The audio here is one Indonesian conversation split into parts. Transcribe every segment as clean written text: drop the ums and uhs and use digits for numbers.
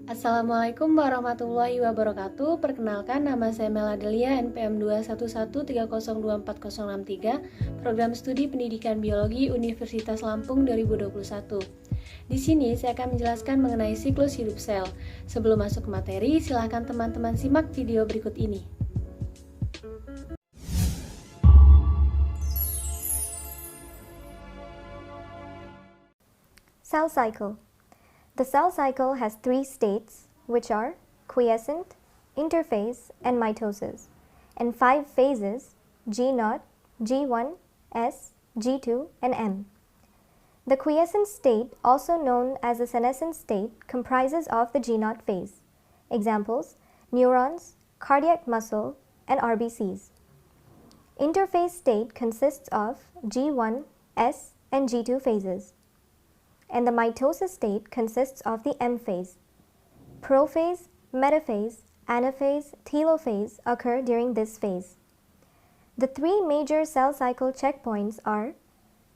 Assalamualaikum warahmatullahi wabarakatuh. Perkenalkan, nama saya Meladelia, NPM 21130240063, Program Studi Pendidikan Biologi Universitas Lampung 2021. Di sini saya akan menjelaskan mengenai siklus hidup sel. Sebelum masuk ke materi, silakan teman-teman simak video berikut ini. Cell cycle. The cell cycle has three states, which are quiescent, interphase, and mitosis, and five phases, G0, G1, S, G2, and M. The quiescent state, also known as the senescent state, comprises of the G0 phase. Examples: neurons, cardiac muscle, and RBCs. Interphase state consists of G1, S, and G2 phases. And the mitosis state consists of the M phase. Prophase, metaphase, anaphase, telophase occur during this phase. The three major cell cycle checkpoints are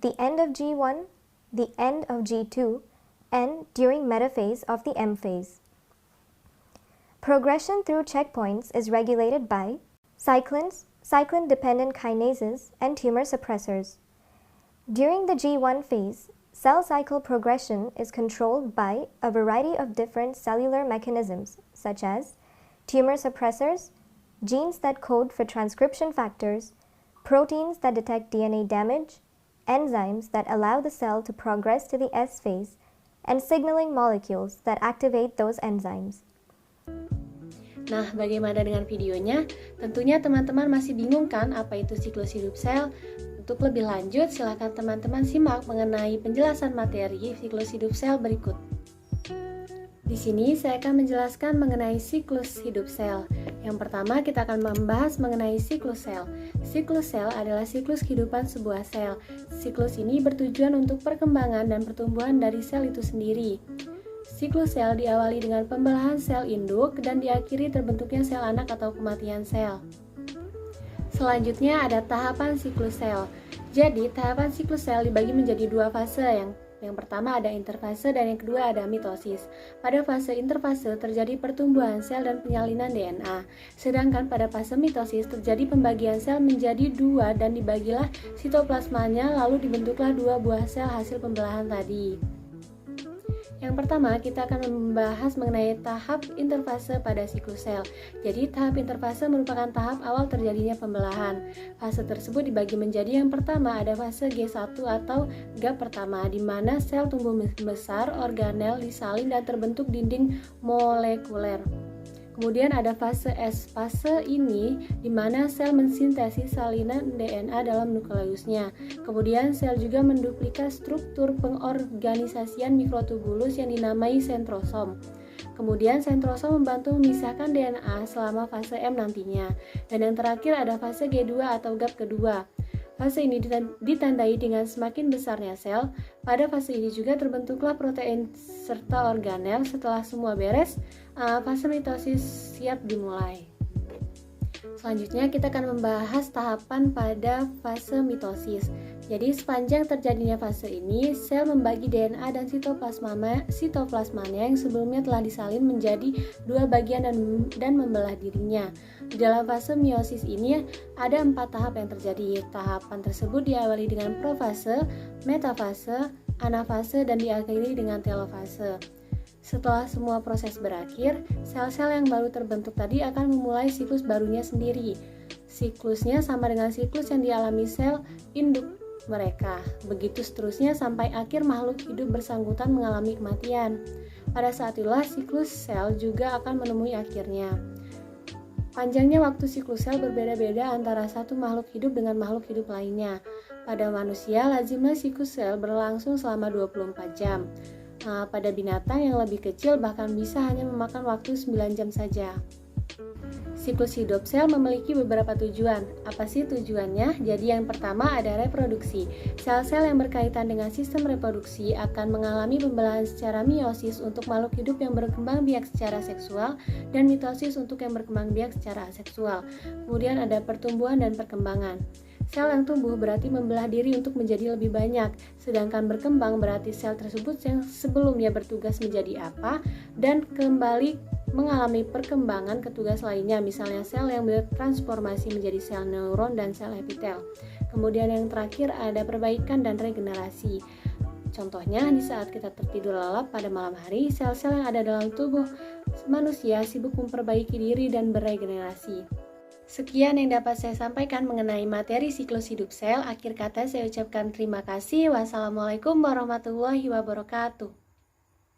the end of G1, the end of G2, and during metaphase of the M phase. Progression through checkpoints is regulated by cyclins, cyclin-dependent kinases, and tumor suppressors. During the G1 phase, cell cycle progression is controlled by a variety of different cellular mechanisms, such as tumor suppressors, genes that code for transcription factors, proteins that detect DNA damage, enzymes that allow the cell to progress to the S phase, and signaling molecules that activate those enzymes. Nah, bagaimana dengan videonya? Tentunya teman-teman masih bingung kan apa itu siklus hidup sel? Untuk lebih lanjut, silakan teman-teman simak mengenai penjelasan materi siklus hidup sel berikut. Di sini saya akan menjelaskan mengenai siklus hidup sel. Yang pertama, kita akan membahas mengenai siklus sel. Siklus sel adalah siklus kehidupan sebuah sel. Siklus ini bertujuan untuk perkembangan dan pertumbuhan dari sel itu sendiri. Siklus sel diawali dengan pembelahan sel induk dan diakhiri terbentuknya sel anak atau kematian sel. Selanjutnya ada tahapan siklus sel. Jadi, tahapan siklus sel dibagi menjadi dua fase. Yang pertama ada interfase dan yang kedua ada mitosis. Pada fase interfase terjadi pertumbuhan sel dan penyalinan DNA. Sedangkan pada fase mitosis terjadi pembagian sel menjadi dua dan dibagilah sitoplasmanya, lalu dibentuklah dua buah sel hasil pembelahan tadi. Yang pertama, kita akan membahas mengenai tahap interfase pada siklus sel. Jadi, tahap interfase merupakan tahap awal terjadinya pembelahan. Fase tersebut dibagi menjadi yang pertama ada fase G1 atau GAP pertama, di mana sel tumbuh besar, organel, disalin, dan terbentuk dinding molekuler. Kemudian ada fase S. Fase ini di mana sel mensintesis salinan DNA dalam nukleusnya. Kemudian sel juga menduplikat struktur pengorganisasian mikrotubulus yang dinamai sentrosom. Kemudian sentrosom membantu memisahkan DNA selama fase M nantinya. Dan yang terakhir ada fase G2 atau GAP kedua. Fase ini ditandai dengan semakin besarnya sel. Pada fase ini juga terbentuklah protein serta organel. Setelah semua beres, fase mitosis siap dimulai. Selanjutnya kita akan membahas tahapan pada fase mitosis. Jadi sepanjang terjadinya fase ini, sel membagi DNA dan sitoplasmanya yang sebelumnya telah disalin menjadi dua bagian dan membelah dirinya. Di dalam fase meiosis ini ada 4 tahap yang terjadi. Tahapan tersebut diawali dengan profase, metafase, anafase, dan diakhiri dengan telofase. Setelah semua proses berakhir, sel-sel yang baru terbentuk tadi akan memulai siklus barunya sendiri. Siklusnya sama dengan siklus yang dialami sel induk mereka. Begitu seterusnya sampai akhir makhluk hidup bersangkutan mengalami kematian. Pada saat itulah siklus sel juga akan menemui akhirnya. Panjangnya waktu siklus sel berbeda-beda antara satu makhluk hidup dengan makhluk hidup lainnya. Pada manusia, lazimnya siklus sel berlangsung selama 24 jam. Pada binatang yang lebih kecil bahkan bisa hanya memakan waktu 9 jam saja. Siklus hidup sel memiliki beberapa tujuan. Apa sih tujuannya? Jadi yang pertama ada reproduksi. Sel-sel yang berkaitan dengan sistem reproduksi akan mengalami pembelahan secara meiosis untuk makhluk hidup yang berkembang biak secara seksual dan mitosis untuk yang berkembang biak secara aseksual. Kemudian ada pertumbuhan dan perkembangan. Sel yang tumbuh berarti membelah diri untuk menjadi lebih banyak, sedangkan berkembang berarti sel tersebut yang sebelumnya bertugas menjadi apa dan kembali mengalami perkembangan ke tugas lainnya, misalnya sel yang bertransformasi menjadi sel neuron dan sel epitel. Kemudian yang terakhir ada perbaikan dan regenerasi. Contohnya di saat kita tertidur lelap pada malam hari, sel-sel yang ada dalam tubuh manusia sibuk memperbaiki diri dan beregenerasi. Sekian yang dapat saya sampaikan mengenai materi siklus hidup sel. Akhir kata saya ucapkan terima kasih. Wassalamualaikum warahmatullahi wabarakatuh.